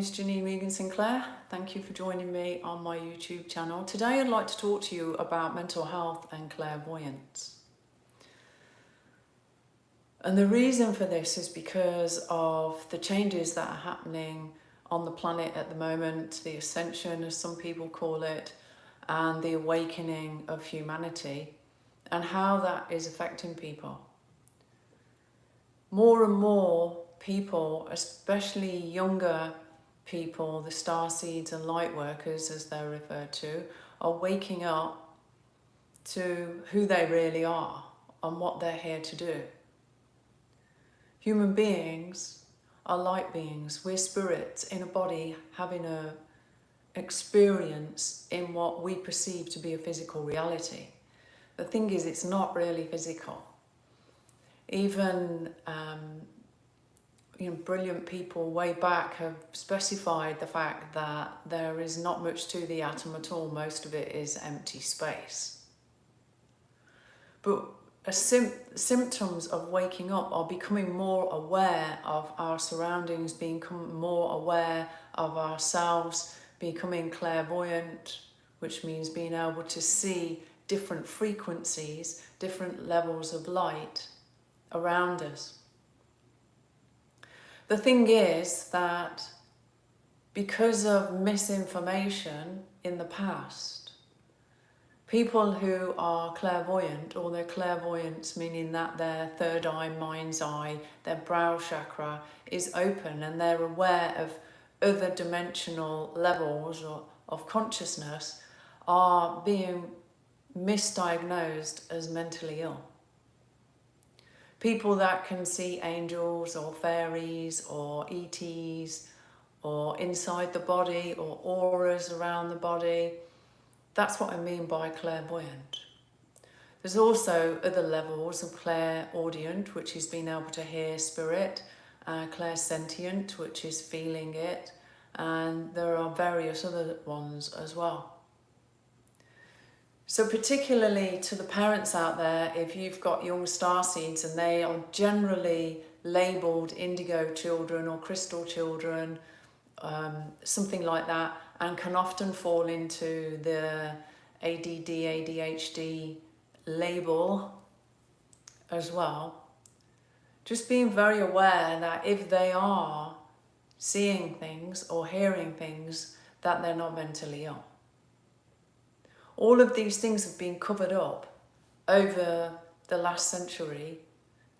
is Janine Regan-Sinclair. Thank you for joining me on my YouTube channel. Today I'd like to talk to you about mental health and clairvoyance. And the reason for this is because of the changes that are happening on the planet at the moment, the ascension as some people call it, and the awakening of humanity, and how that is affecting people. More and more people, especially younger people, the starseeds and light workers as they're referred to, are waking up to who they really are and what they're here to do. Human beings are light beings. We're spirits in a body having an experience in what we perceive to be a physical reality. The thing is, it's not really physical. Even brilliant people way back have specified the fact that there is not much to the atom at all. Most of it is empty space. But symptoms of waking up are becoming more aware of our surroundings, becoming more aware of ourselves, becoming clairvoyant, which means being able to see different frequencies, different levels of light around us. The thing is that because of misinformation in the past, people who are clairvoyant, or their clairvoyance meaning that their third eye, mind's eye, their brow chakra is open and they're aware of other dimensional levels of consciousness, are being misdiagnosed as mentally ill. People that can see angels or fairies or ETs or inside the body or auras around the body, that's what I mean by clairvoyant. There's also other levels of clairaudient, which is being able to hear spirit, clairsentient, which is feeling it, and there are various other ones as well. So particularly to the parents out there, if you've got young starseeds and they are generally labelled indigo children or crystal children, something like that, and can often fall into the ADD, ADHD label as well, just being very aware that if they are seeing things or hearing things, that they're not mentally ill. All of these things have been covered up over the last century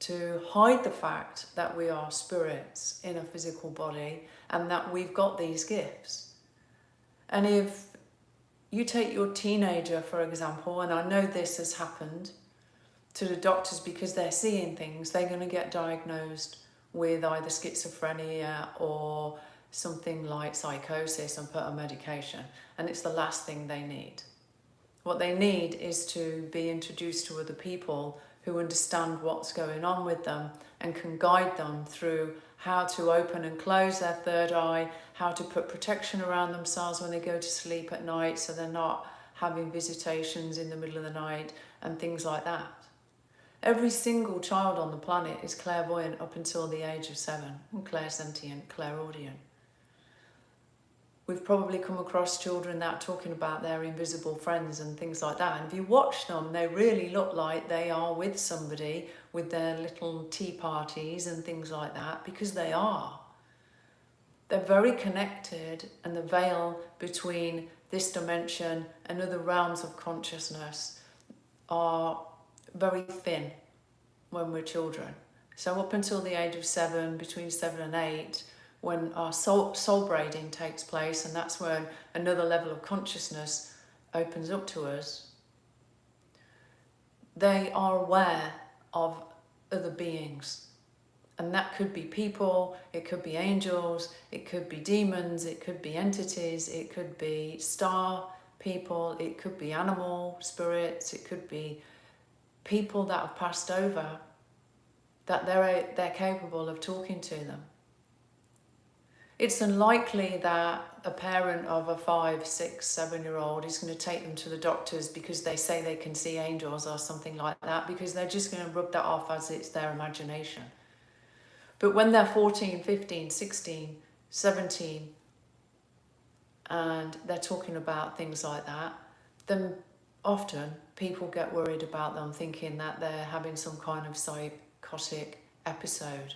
to hide the fact that we are spirits in a physical body and that we've got these gifts. And if you take your teenager, for example, and I know this has happened to the doctors because they're seeing things, they're going to get diagnosed with either schizophrenia or something like psychosis and put on medication. And it's the last thing they need. What they need is to be introduced to other people who understand what's going on with them and can guide them through how to open and close their third eye, how to put protection around themselves when they go to sleep at night so they're not having visitations in the middle of the night and things like that. Every single child on the planet is clairvoyant up until the age of 7, and clairsentient, clairaudient. We've probably come across children that are talking about their invisible friends and things like that. And if you watch them, they really look like they are with somebody with their little tea parties and things like that, because they are. They're very connected, and the veil between this dimension and other realms of consciousness are very thin when we're children. So up until the age of 7, between 7 and 8, when our soul braiding takes place, and that's when another level of consciousness opens up to us, they are aware of other beings. And that could be people, it could be angels, it could be demons, it could be entities, it could be star people, it could be animal spirits, it could be people that have passed over, that they're capable of talking to them. It's unlikely that a parent of a 5, 6, 7-year-old is going to take them to the doctors because they say they can see angels or something like that, because they're just going to rub that off as it's their imagination. But when they're 14, 15, 16, 17, and they're talking about things like that, then often people get worried about them, thinking that they're having some kind of psychotic episode.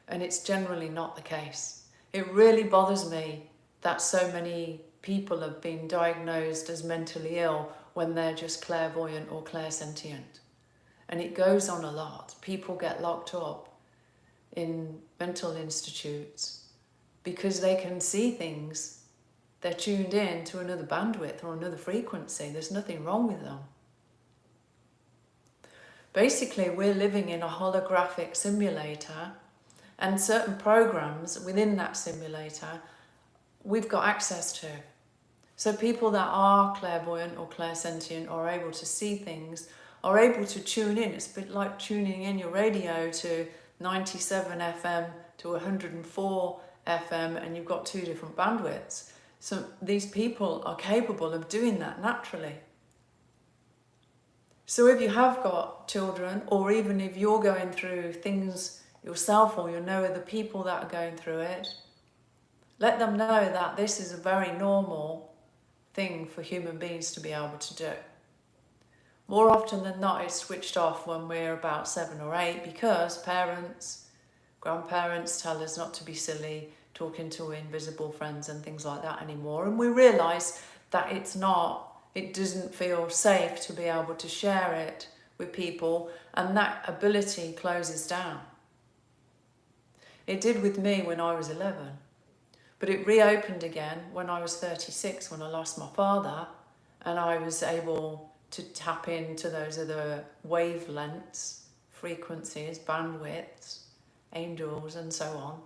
And it's generally not the case. It really bothers me that so many people have been diagnosed as mentally ill when they're just clairvoyant or clairsentient. And it goes on a lot. People get locked up in mental institutes because they can see things. They're tuned in to another bandwidth or another frequency. There's nothing wrong with them. Basically, we're living in a holographic simulator, and certain programs within that simulator we've got access to. So people that are clairvoyant or clairsentient or able to see things are able to tune in. It's a bit like tuning in your radio to 97 FM to 104 FM, and you've got two different bandwidths. So these people are capable of doing that naturally. So if you have got children, or even if you're going through things yourself, or you know other people that are going through it, let them know that this is a very normal thing for human beings to be able to do. More often than not, it's switched off when we're about 7 or 8 because parents, grandparents tell us not to be silly, talking to invisible friends and things like that anymore. And we realise that it doesn't feel safe to be able to share it with people, and that ability closes down. It did with me when I was 11, but it reopened again when I was 36, when I lost my father, and I was able to tap into those other wavelengths, frequencies, bandwidths, angels, and so on.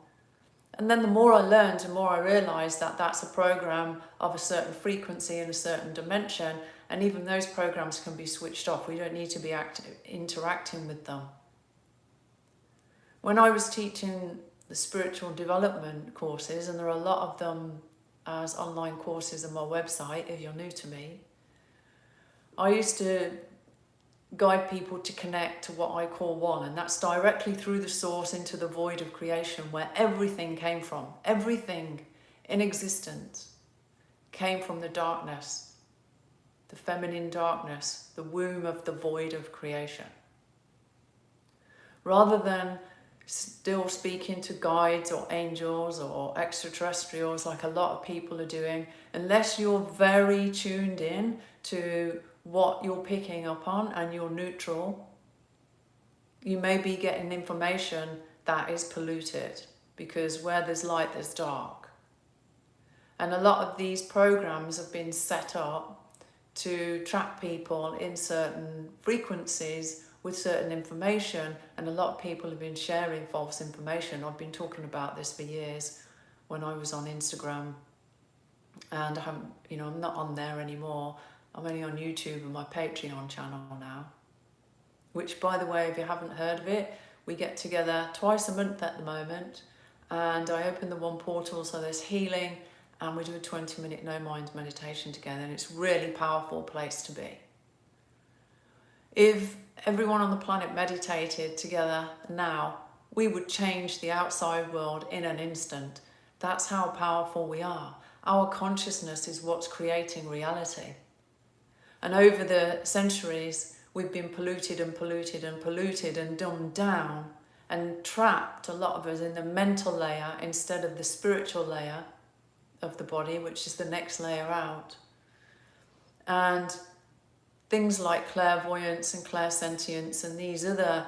And then the more I learned, the more I realised that that's a program of a certain frequency in a certain dimension, and even those programs can be switched off. We don't need to be interacting with them. When I was teaching the spiritual development courses, and there are a lot of them as online courses on my website if you're new to me, I used to guide people to connect to what I call one, and that's directly through the source into the void of creation, where everything came from. Everything in existence came from the darkness, the feminine darkness, the womb of the void of creation. Rather than still speaking to guides or angels or extraterrestrials like a lot of people are doing, unless you're very tuned in to what you're picking up on and you're neutral, you may be getting information that is polluted, because where there's light there's dark. And a lot of these programs have been set up to trap people in certain frequencies with certain information, and a lot of people have been sharing false information. I've been talking about this for years when I was on Instagram, and I'm not on there anymore. I'm only on YouTube and my Patreon channel now, which, by the way, if you haven't heard of it, we get together twice a month at the moment, and I open the one portal, so there's healing, and we do a 20-minute no mind meditation together, and it's a really powerful place to be. If everyone on the planet meditated together now, we would change the outside world in an instant. That's how powerful we are. Our consciousness is what's creating reality. And over the centuries, we've been polluted and polluted and polluted and dumbed down and trapped, a lot of us, in the mental layer instead of the spiritual layer of the body, which is the next layer out. And things like clairvoyance and clairsentience and these other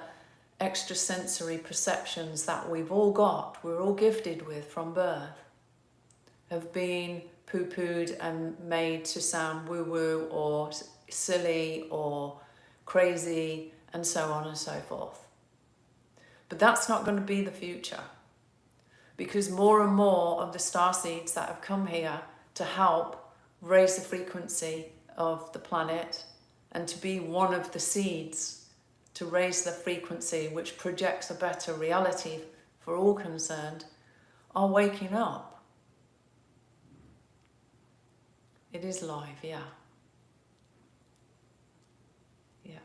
extrasensory perceptions that we've all got, we're all gifted with from birth, have been poo-pooed and made to sound woo-woo or silly or crazy and so on and so forth. But that's not going to be the future, because more and more of the starseeds that have come here to help raise the frequency of the planet and to be one of the seeds to raise the frequency which projects a better reality for all concerned are waking up. It is live, yeah. Yeah.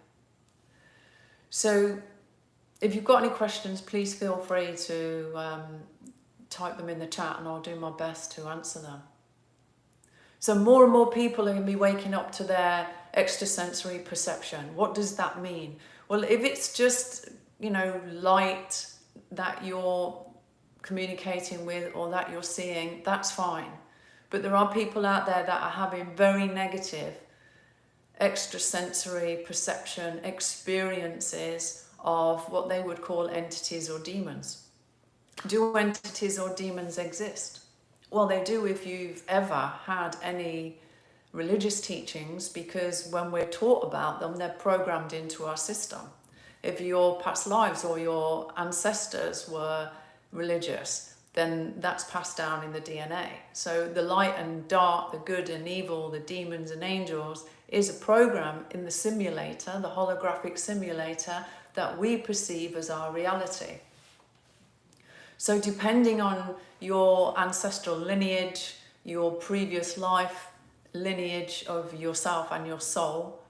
So if you've got any questions, please feel free to type them in the chat, and I'll do my best to answer them. So more and more people are going to be waking up to their extrasensory perception. What does that mean? Well, if it's just, light that you're communicating with or that you're seeing, that's fine. But there are people out there that are having very negative extrasensory perception experiences of what they would call entities or demons. Do entities or demons exist? Well, they do if you've ever had any religious teachings, because when we're taught about them, they're programmed into our system. If your past lives or your ancestors were religious, then that's passed down in the DNA. So the light and dark, the good and evil, the demons and angels is a program in the simulator, the holographic simulator, that we perceive as our reality. So depending on your ancestral lineage, your previous life lineage of yourself and your soul,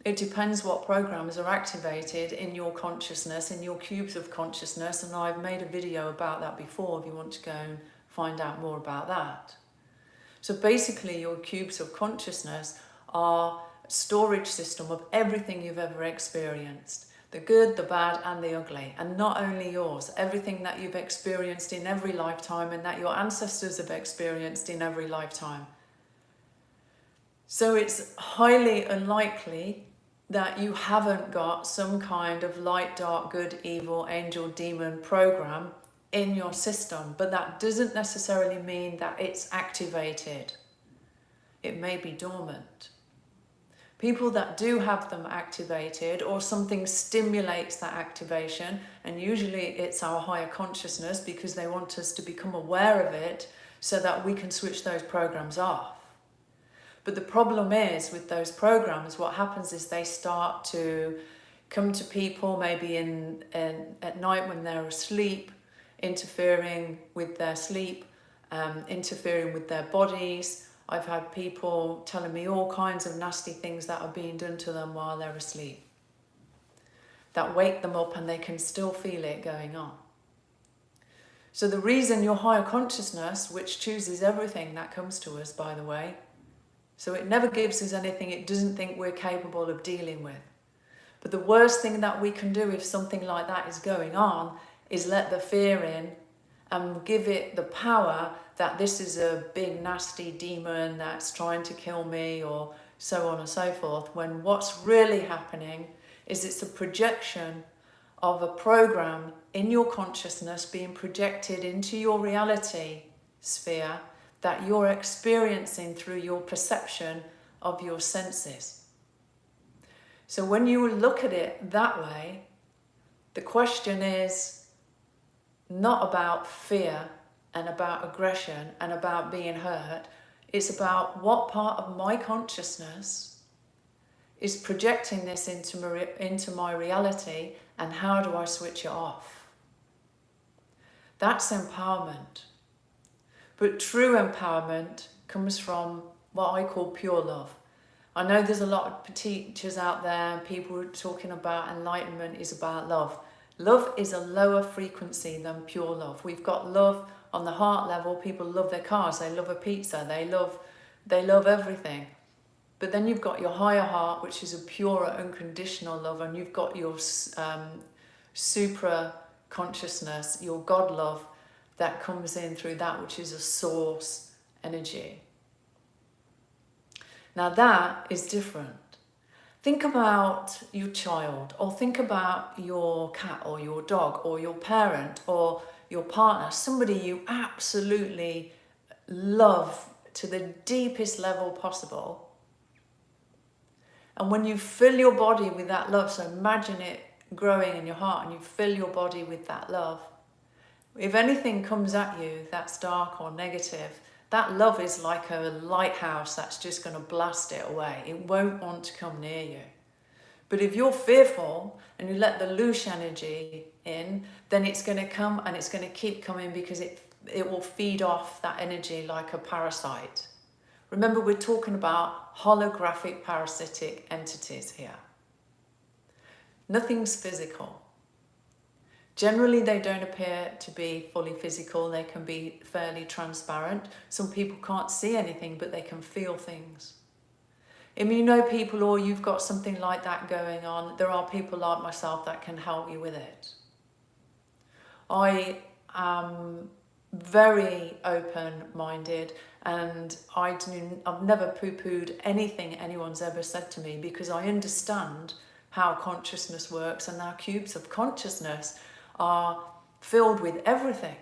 it depends what programs are activated in your consciousness, in your cubes of consciousness, and I've made a video about that before if you want to go and find out more about that. So basically your cubes of consciousness are a storage system of everything you've ever experienced. The good, the bad and the ugly, and not only yours, everything that you've experienced in every lifetime and that your ancestors have experienced in every lifetime. So it's highly unlikely that you haven't got some kind of light, dark, good, evil, angel, demon program in your system, but that doesn't necessarily mean that it's activated. It may be dormant. People that do have them activated, or something stimulates that activation, and usually it's our higher consciousness because they want us to become aware of it so that we can switch those programs off. But the problem is with those programs, what happens is they start to come to people maybe at night when they're asleep, interfering with their sleep, interfering with their bodies. I've had people telling me all kinds of nasty things that are being done to them while they're asleep, that wake them up and they can still feel it going on. So the reason your higher consciousness, which chooses everything that comes to us, by the way, so it never gives us anything it doesn't think we're capable of dealing with. But the worst thing that we can do if something like that is going on is let the fear in and give it the power that this is a big nasty demon that's trying to kill me, or so on and so forth, when what's really happening is it's a projection of a program in your consciousness being projected into your reality sphere that you're experiencing through your perception of your senses. So when you look at it that way, the question is not about fear and about aggression and about being hurt. It's about what part of my consciousness is projecting this into my reality, and how do I switch it off? That's empowerment. But true empowerment comes from what I call pure love. I know there's a lot of teachers out there, people talking about enlightenment is about love. Love is a lower frequency than pure love. We've got love on the heart level. People love their cars, they love a pizza, they love everything. But then you've got your higher heart, which is a pure, unconditional love, and you've got your supra consciousness, your God love, that comes in through that which is a source energy. Now that is different. Think about your child, or think about your cat or your dog or your parent or your partner, somebody you absolutely love to the deepest level possible. And when you fill your body with that love, so imagine it growing in your heart and you fill your body with that love, if anything comes at you that's dark or negative, that love is like a lighthouse that's just going to blast it away. It won't want to come near you. But if you're fearful and you let the loose energy in, then it's going to come and it's going to keep coming, because it will feed off that energy like a parasite. Remember, we're talking about holographic parasitic entities here. Nothing's physical. Generally, they don't appear to be fully physical. They can be fairly transparent. Some people can't see anything, but they can feel things. If you know people or you've got something like that going on, there are people like myself that can help you with it. I am very open-minded, and I've never poo-pooed anything anyone's ever said to me, because I understand how consciousness works, and our cubes of consciousness are filled with everything.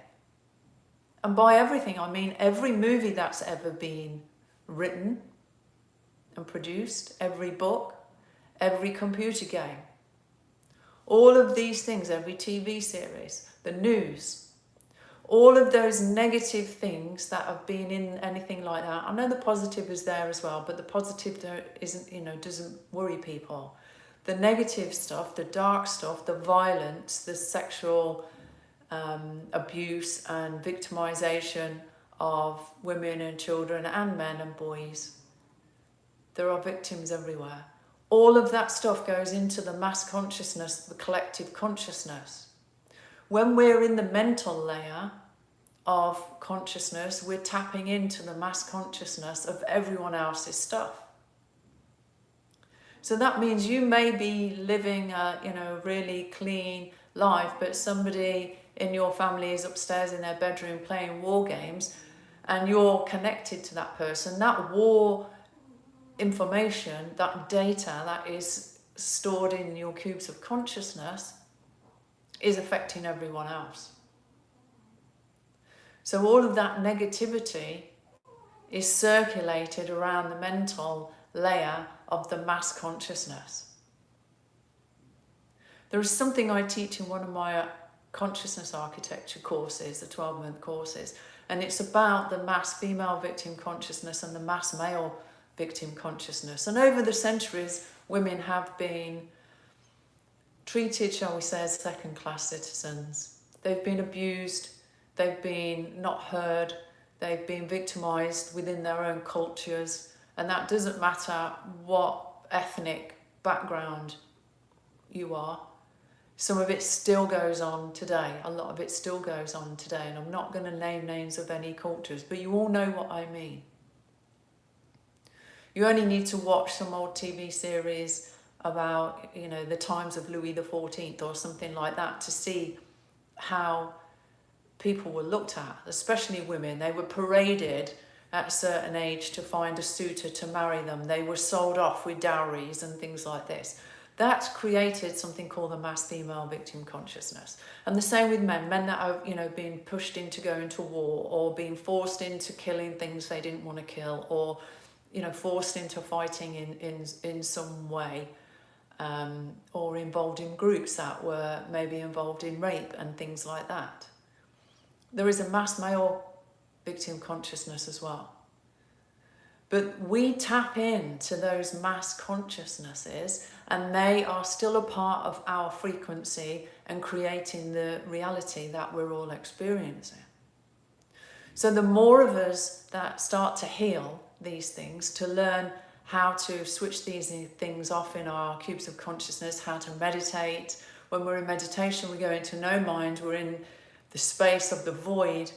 And by everything, I mean every movie that's ever been written and produced, every book, every computer game. All of these things, every TV series, the news, all of those negative things that have been in anything like that. I know the positive is there as well, but the positive doesn't worry people. The negative stuff, the dark stuff, the violence, the sexual abuse and victimization of women and children and men and boys. There are victims everywhere. All of that stuff goes into the mass consciousness, the collective consciousness. When we're in the mental layer of consciousness, we're tapping into the mass consciousness of everyone else's stuff. So that means you may be living a really clean life, but somebody in your family is upstairs in their bedroom playing war games, and you're connected to that person. That war information, that data that is stored in your cubes of consciousness is affecting everyone else. So all of that negativity is circulated around the mental layer of the mass consciousness. There is something I teach in one of my consciousness architecture courses, the 12-month courses, and it's about the mass female victim consciousness and the mass male victim consciousness. And over the centuries, women have been treated, shall we say, as second-class citizens. They've been abused, they've been not heard, they've been victimized within their own cultures, and that doesn't matter what ethnic background you are. Some of it still goes on today. A lot of it still goes on today, and I'm not going to name names of any cultures, but you all know what I mean. You only need to watch some old TV series about, the times of Louis XIV or something like that to see how people were looked at, especially women. They were paraded at a certain age to find a suitor to marry them. They were sold off with dowries and things like this. That's created something called the mass female victim consciousness. And the same with men that are, being pushed into going to war, or being forced into killing things they didn't want to kill, or forced into fighting in some way, or involved in groups that were maybe involved in rape and things like that. There is a mass male victim consciousness as well. But we tap into those mass consciousnesses, and they are still a part of our frequency and creating the reality that we're all experiencing. So the more of us that start to heal these things, to learn how to switch these things off in our cubes of consciousness, how to meditate. When we're in meditation, we go into no mind, we're in the space of the void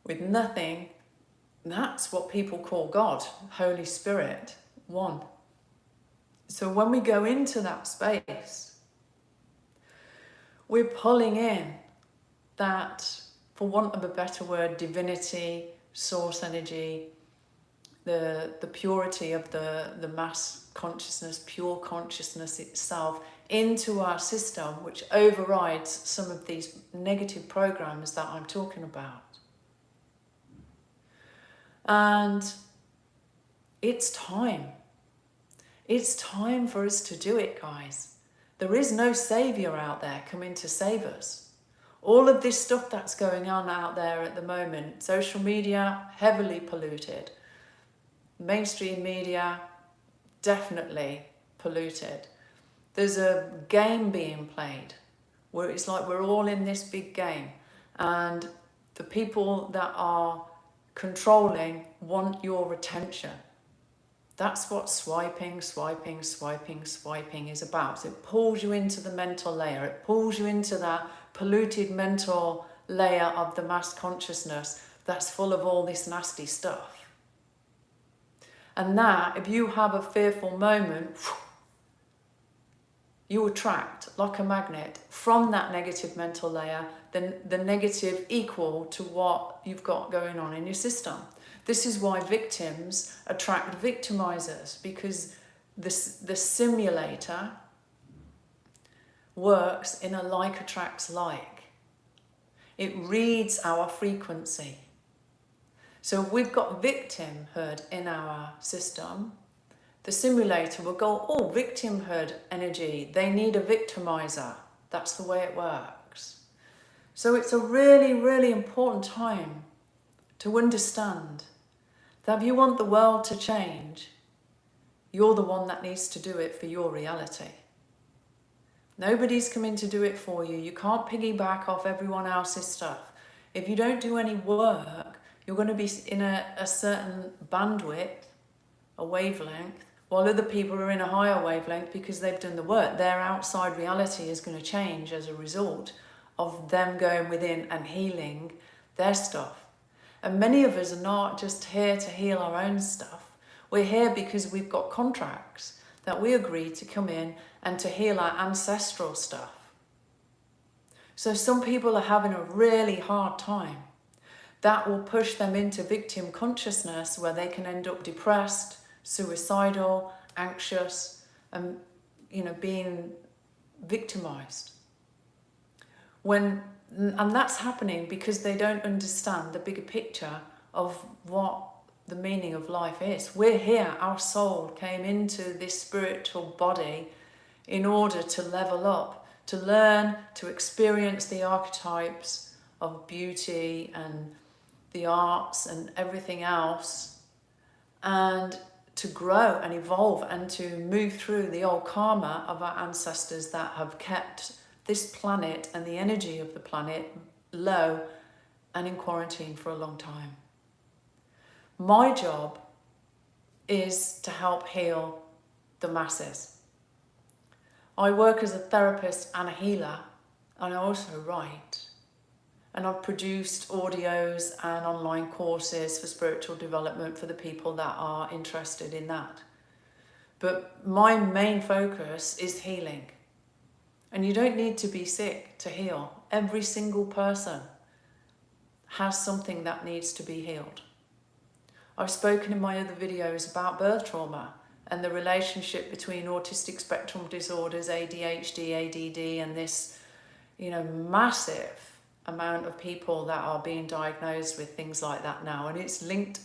with nothing. That's what people call God, Holy Spirit, one. So when we go into that space, we're pulling in that, for want of a better word, divinity, source energy, the purity of the mass consciousness, pure consciousness itself, into our system, which overrides some of these negative programs that I'm talking about. And it's time. It's time for us to do it, guys. There is no saviour out there coming to save us. All of this stuff that's going on out there at the moment, social media, heavily polluted. Mainstream media, definitely polluted. There's a game being played where it's like we're all in this big game, and the people that are controlling want your attention. That's what swiping is about. It pulls you into the mental layer. It pulls you into that polluted mental layer of the mass consciousness that's full of all this nasty stuff. And that, if you have a fearful moment, you attract, like a magnet, from that negative mental layer, the negative equal to what you've got going on in your system. This is why victims attract victimizers, because the simulator works in a like attracts like. It reads our frequency. So if we've got victimhood in our system, the simulator will go, oh, victimhood energy, they need a victimizer. That's the way it works. So it's a really, really important time to understand that if you want the world to change, you're the one that needs to do it for your reality. Nobody's coming to do it for you. You can't piggyback off everyone else's stuff. If you don't do any work, you're going to be in a certain bandwidth, a wavelength, while other people are in a higher wavelength because they've done the work. Their outside reality is going to change as a result of them going within and healing their stuff. And many of us are not just here to heal our own stuff. We're here because we've got contracts that we agreed to come in and to heal our ancestral stuff. So some people are having a really hard time. That will push them into victim consciousness where they can end up depressed, suicidal, anxious, and being victimized. And that's happening because they don't understand the bigger picture of what the meaning of life is. We're here, our soul came into this spiritual body in order to level up, to learn, to experience the archetypes of beauty and the arts and everything else, and to grow and evolve and to move through the old karma of our ancestors that have kept this planet and the energy of the planet low and in quarantine for a long time. My job is to help heal the masses. I work as a therapist and a healer, and I also write. And I've produced audios and online courses for spiritual development for the people that are interested in that. But my main focus is healing. And you don't need to be sick to heal. Every single person has something that needs to be healed. I've spoken in my other videos about birth trauma and the relationship between autistic spectrum disorders, ADHD, ADD, and this, massive amount of people that are being diagnosed with things like that now. And it's linked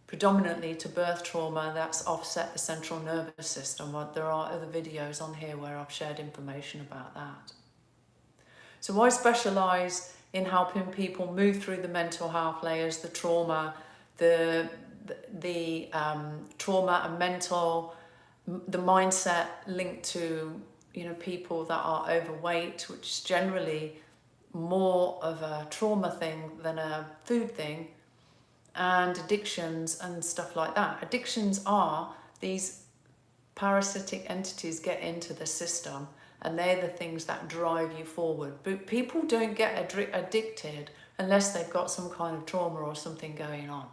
predominantly to birth trauma that's offset the central nervous system. There are other videos on here where I've shared information about that. So I specialise in helping people move through the mental health layers, the trauma, the trauma and mental, the mindset linked to people that are overweight, which is generally more of a trauma thing than a food thing, and addictions and stuff like that. Addictions are these parasitic entities get into the system, and they're the things that drive you forward. But people don't get addicted unless they've got some kind of trauma or something going on.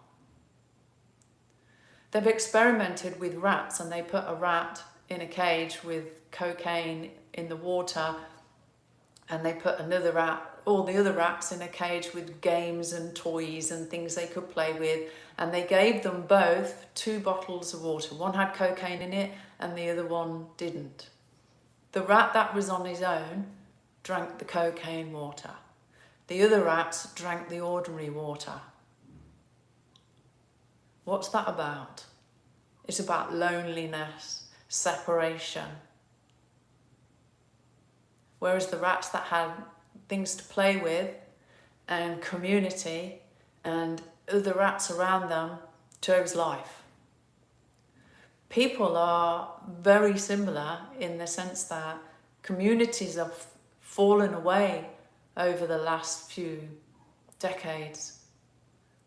They've experimented with rats, and they put a rat in a cage with cocaine in the water, and they put another rat, all the other rats, in a cage with games and toys and things they could play with, and they gave them both 2 bottles of water. One had cocaine in it and the other one didn't. The rat that was on his own drank the cocaine water. The other rats drank the ordinary water. What's that about? It's about loneliness, separation. Whereas the rats that had things to play with and community and other rats around them chose life. People are very similar in the sense that communities have fallen away over the last few decades.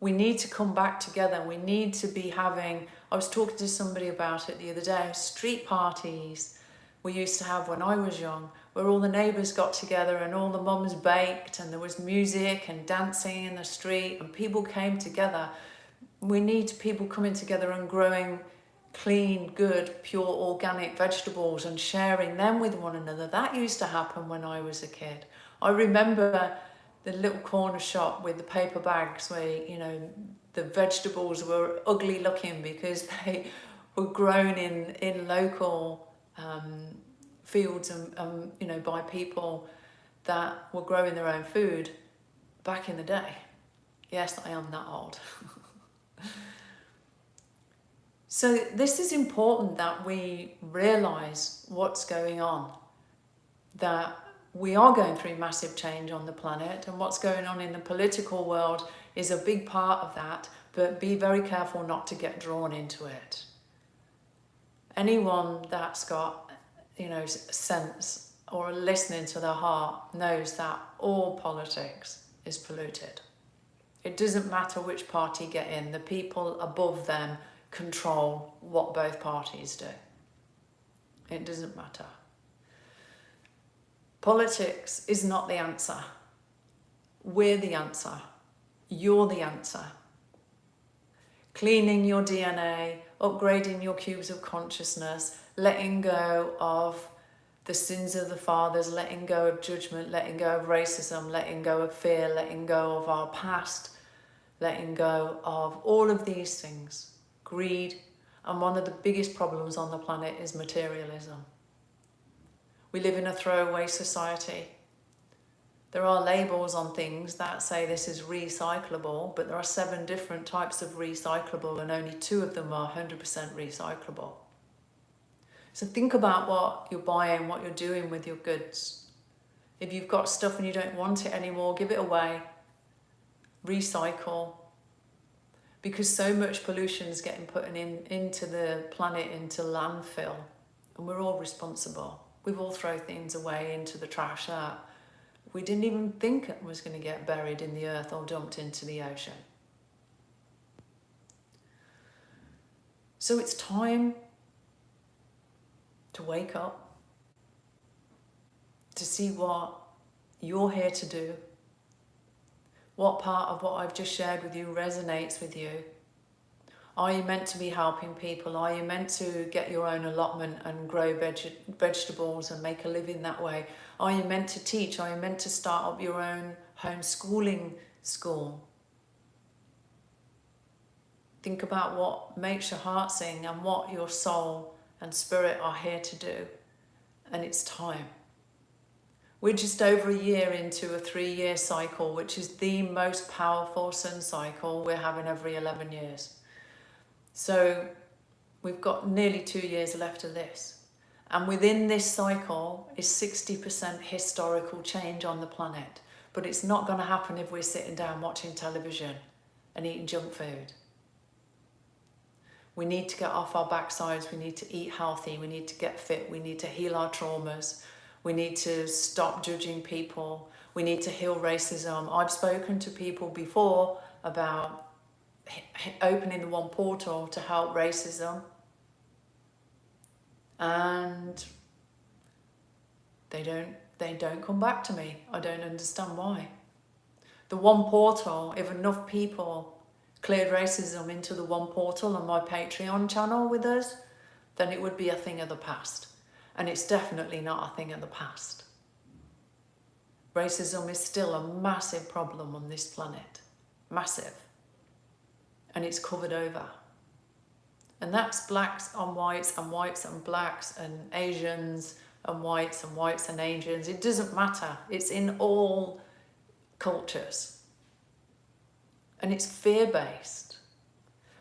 We need to come back together. We need to be having, I was talking to somebody about it the other day, street parties we used to have when I was young, where all the neighbours got together and all the mums baked and there was music and dancing in the street and people came together. We need people coming together and growing clean, good, pure organic vegetables and sharing them with one another. That used to happen when I was a kid. I remember the little corner shop with the paper bags where, you know, the vegetables were ugly looking because they were grown in local fields and you know, by people that were growing their own food back in the day. Yes, I am that old. So this is important that we realise what's going on, that we are going through massive change on the planet, and what's going on in the political world is a big part of that, but be very careful not to get drawn into it. Anyone that's got, you know, sense or listening to their heart knows that all politics is polluted. It doesn't matter which party get in, the people above them control what both parties do. It doesn't matter. Politics is not the answer. We're the answer. You're the answer. Cleaning your DNA, upgrading your cubes of consciousness, letting go of the sins of the fathers, letting go of judgment, letting go of racism, letting go of fear, letting go of our past, letting go of all of these things. Greed, and one of the biggest problems on the planet is materialism. We live in a throwaway society. There are labels on things that say this is recyclable, but there are 7 different types of recyclable and only 2 of them are 100% recyclable. So think about what you're buying, what you're doing with your goods. If you've got stuff and you don't want it anymore, give it away. Recycle. Because so much pollution is getting put into the planet, into landfill, and we're all responsible. We've all thrown things away into the trash that we didn't even think it was going to get buried in the earth or dumped into the ocean. So it's time to wake up, to see what you're here to do. What part of what I've just shared with you resonates with you? Are you meant to be helping people? Are you meant to get your own allotment and grow vegetables and make a living that way? Are you meant to teach? Are you meant to start up your own homeschooling school? Think about what makes your heart sing and what your soul and spirit are here to do. And it's time. We're just over a year into a 3-year cycle, which is the most powerful sun cycle we're having every 11 years. So we've got nearly 2 years left of this. And within this cycle is 60% historical change on the planet. But it's not going to happen if we're sitting down watching television and eating junk food. We need to get off our backsides. We need to eat healthy. We need to get fit. We need to heal our traumas. We need to stop judging people. We need to heal racism. I've spoken to people before about opening the one portal to help racism. And they don't come back to me. I don't understand why. The one portal, if enough people cleared racism into the one portal on my Patreon channel with us, then it would be a thing of the past. And it's definitely not a thing of the past. Racism is still a massive problem on this planet. Massive. And it's covered over. And that's blacks on whites and whites and blacks and Asians and whites and Asians. It doesn't matter. It's in all cultures. And it's fear-based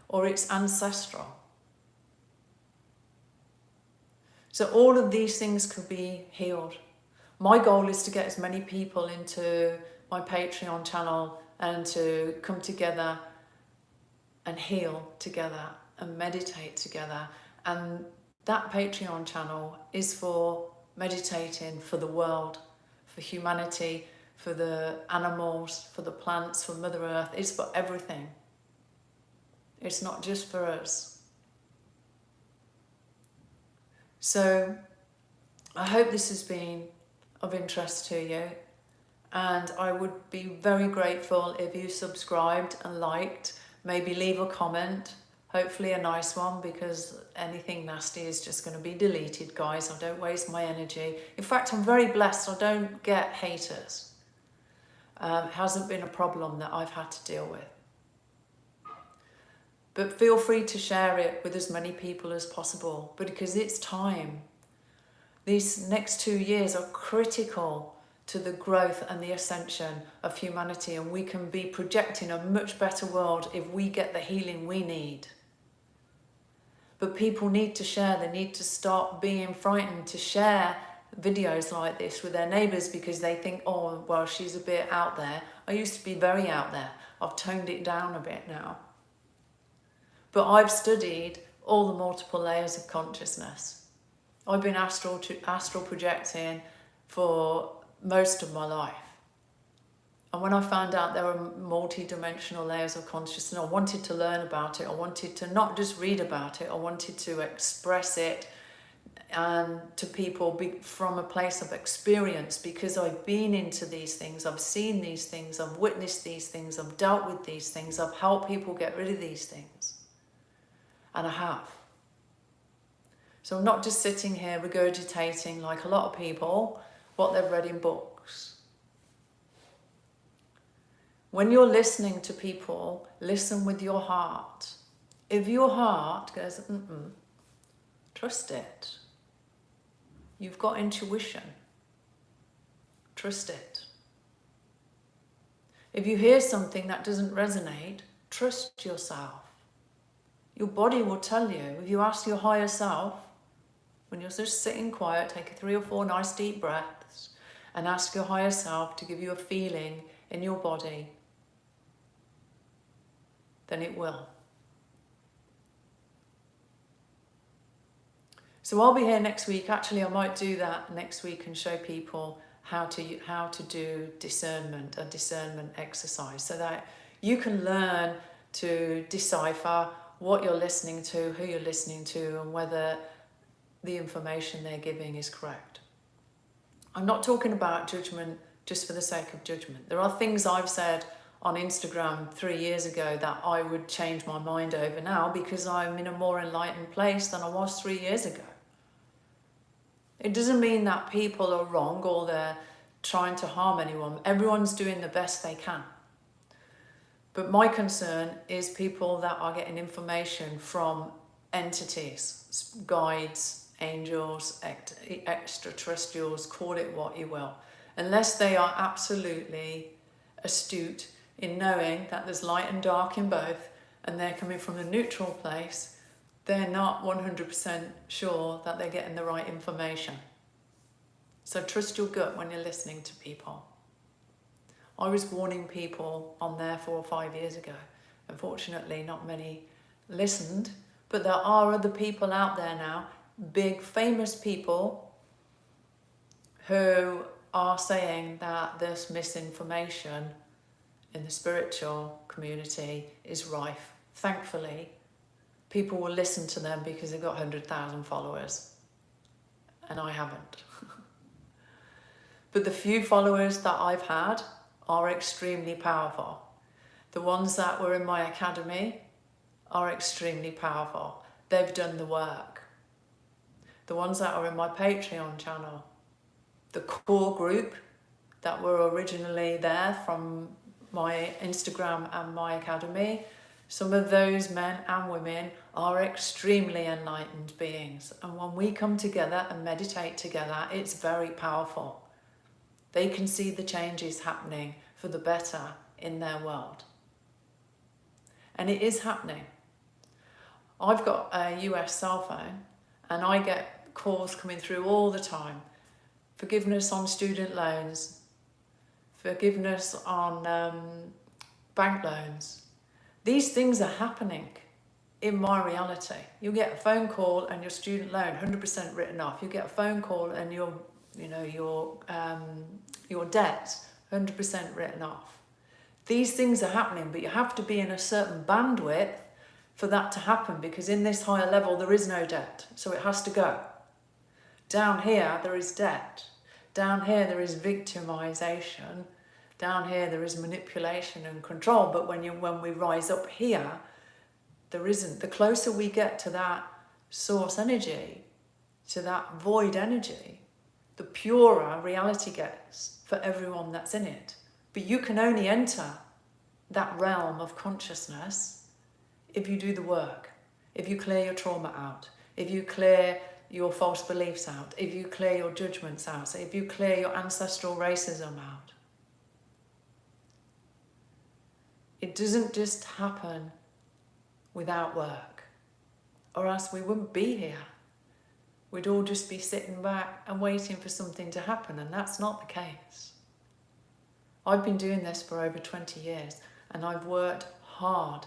or it's ancestral. So all of these things could be healed. My goal is to get as many people into my Patreon channel and to come together and heal together and meditate together. And that Patreon channel is for meditating for the world, for humanity, for the animals, for the plants, for Mother Earth. It's for everything. It's not just for us. So I hope this has been of interest to you. And I would be very grateful if you subscribed and liked, maybe leave a comment, hopefully a nice one, because anything nasty is just going to be deleted, guys. I don't waste my energy. In fact, I'm very blessed. I don't get haters. It hasn't been a problem that I've had to deal with. But feel free to share it with as many people as possible, because it's time. These next 2 years are critical to the growth and the ascension of humanity, and we can be projecting a much better world if we get the healing we need. But people need to share. They need to stop being frightened to share videos like this with their neighbours, because they think, oh, well, she's a bit out there. I used to be very out there. I've toned it down a bit now. But I've studied all the multiple layers of consciousness. I've been astral projecting for most of my life. And when I found out there were multi-dimensional layers of consciousness, I wanted to learn about it. I wanted to not just read about it, I wanted to express it and to people from a place of experience, because I've been into these things, I've seen these things, I've witnessed these things, I've dealt with these things, I've helped people get rid of these things. And I have. So I'm not just sitting here regurgitating, like a lot of people, what they've read in books. When you're listening to people, listen with your heart. If your heart goes, trust it. You've got intuition. Trust it. If you hear something that doesn't resonate, trust yourself. Your body will tell you. If you ask your higher self, when you're just sitting quiet, take 3 or 4 nice deep breaths and ask your higher self to give you a feeling in your body, then it will. So I'll be here next week. Actually, I might do that next week and show people how to do discernment, a discernment exercise, so that you can learn to decipher what you're listening to, who you're listening to, and whether the information they're giving is correct. I'm not talking about judgment just for the sake of judgment. There are things I've said on Instagram 3 years ago that I would change my mind over now, because I'm in a more enlightened place than I was 3 years ago. It doesn't mean that people are wrong or they're trying to harm anyone. Everyone's doing the best they can. But my concern is people that are getting information from entities, guides, angels, extraterrestrials, call it what you will. Unless they are absolutely astute in knowing that there's light and dark in both, and they're coming from a neutral place, they're not 100% sure that they're getting the right information. So trust your gut when you're listening to people. I was warning people on there 4 or 5 years ago. Unfortunately, not many listened, but there are other people out there now, big famous people, who are saying that this misinformation in the spiritual community is rife. Thankfully, people will listen to them because they've got 100,000 followers, and I haven't. But the few followers that I've had are extremely powerful. The ones that were in my academy are extremely powerful. They've done the work. The ones that are in my Patreon channel, the core group that were originally there from my Instagram and my academy, some of those men and women are extremely enlightened beings. And when we come together and meditate together, it's very powerful. They can see the changes happening for the better in their world. And it is happening. I've got a US cell phone and I get calls coming through all the time. Forgiveness on student loans, forgiveness on bank loans. These things are happening in my reality. You get a phone call and your student loan 100% written off. You get a phone call and your debt 100% written off. These things are happening, but you have to be in a certain bandwidth for that to happen, because in this higher level there is no debt, so it has to go. Down here there is debt. Down here there is victimization. Down here there is manipulation and control. But when we rise up here, there isn't. The closer we get to that source energy, to that void energy, the purer reality gets for everyone that's in it. But you can only enter that realm of consciousness if you do the work, if you clear your trauma out, if you clear your false beliefs out, if you clear your judgments out, so if you clear your ancestral racism out. It doesn't just happen without work, or else we wouldn't be here. We'd all just be sitting back and waiting for something to happen, and that's not the case. I've been doing this for over 20 years, and I've worked hard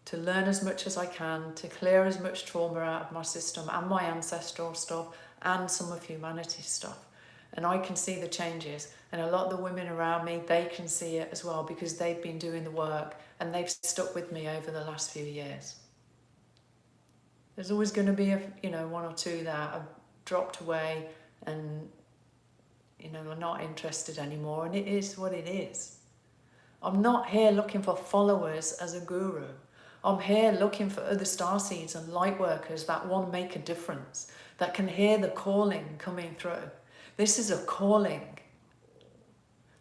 to learn as much as I can, to clear as much trauma out of my system and my ancestral stuff and some of humanity's stuff. And I can see the changes. And a lot of the women around me, they can see it as well, because they've been doing the work and they've stuck with me over the last few years. There's always going to be one or two that have dropped away and are not interested anymore, and it is what it is. I'm not here looking for followers as a guru. I'm here looking for other starseeds and light workers that want to make a difference, that can hear the calling coming through. This is a calling.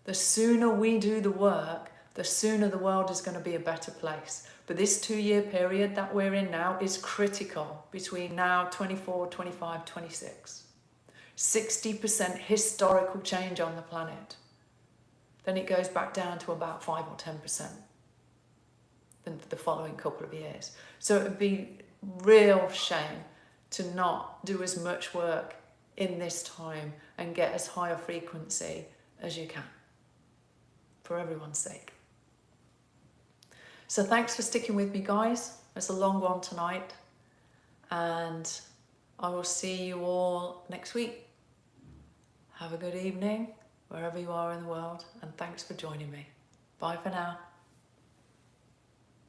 The sooner we do the work, the sooner the world is going to be a better place. But this 2-year period that we're in now is critical, between now, 24, 25, 26. 60% historical change on the planet. Then it goes back down to about 5 or 10% the following couple of years. So it would be real shame to not do as much work in this time and get as high a frequency as you can, for everyone's sake. So thanks for sticking with me, guys. It's a long one tonight, and I will see you all next week. Have a good evening wherever you are in the world, and thanks for joining me. Bye for now.